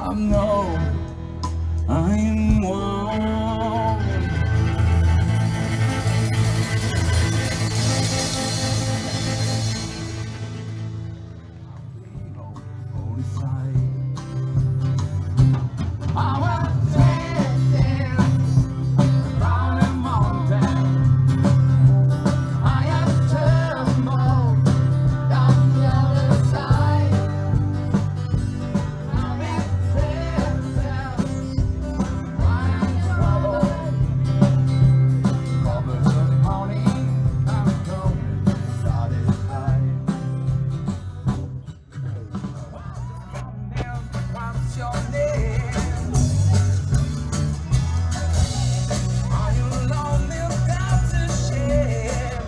I know I'm warm. Hold tight. I was dancing around a mountain. I have trembled down the other side. I'm in dancing, I'm in trouble. Covers of morning, I'm going satisfied. What's your name? Are you lonely without to share?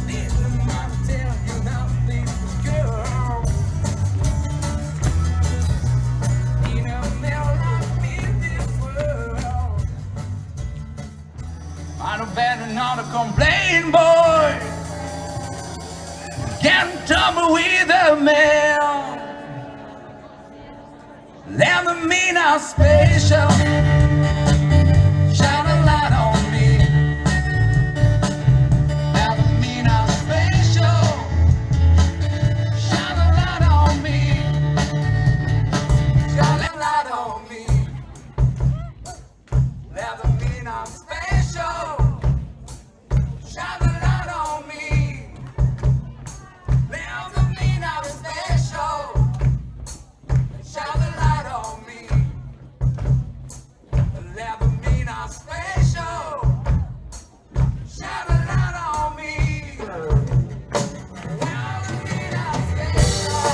Didn't I tell you nothing, girl? In a melody world, I don't better not to complain, boy. Can't tumble with a man. Let me mean how special. Shine a light on me. Let me mean how special. Shine a light on me. Shine a light on me. Let me mean how special. Shine a light on me. Let me mean how special. Shine a light on me. Let me mean how special. Shine a light on me. Let me mean how special.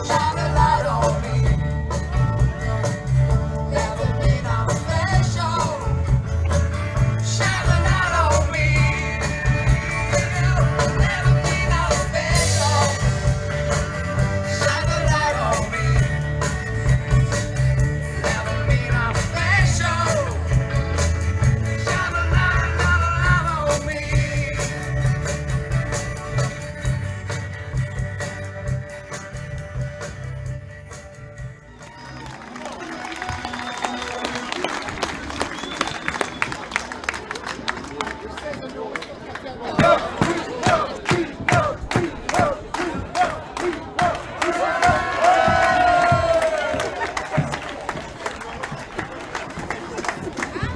Shine a light on me. Let me mean how special. Shine a light on me. Let me mean how special. Shine a light on me. Let me mean how special. Shine a light on me.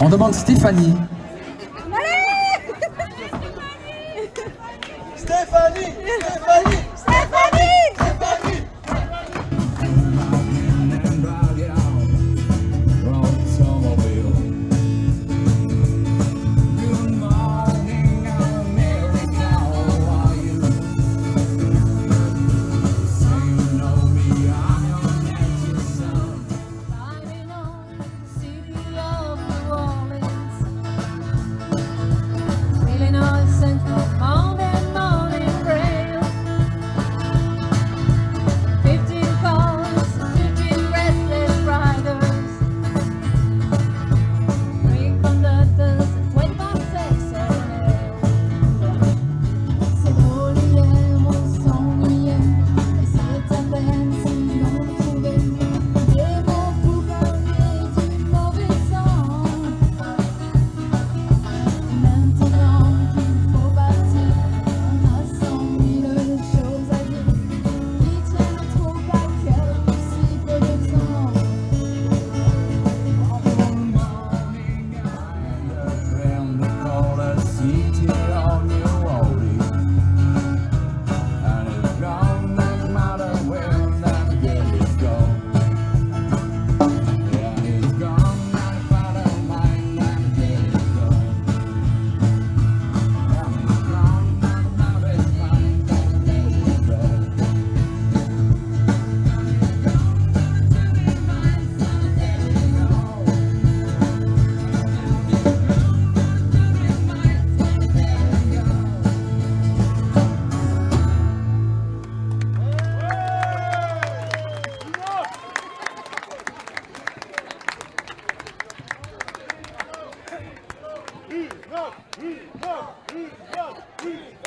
On demande Stéphanie. Stéphanie, Stéphanie, Stéphanie, Stéphanie. Hurrah!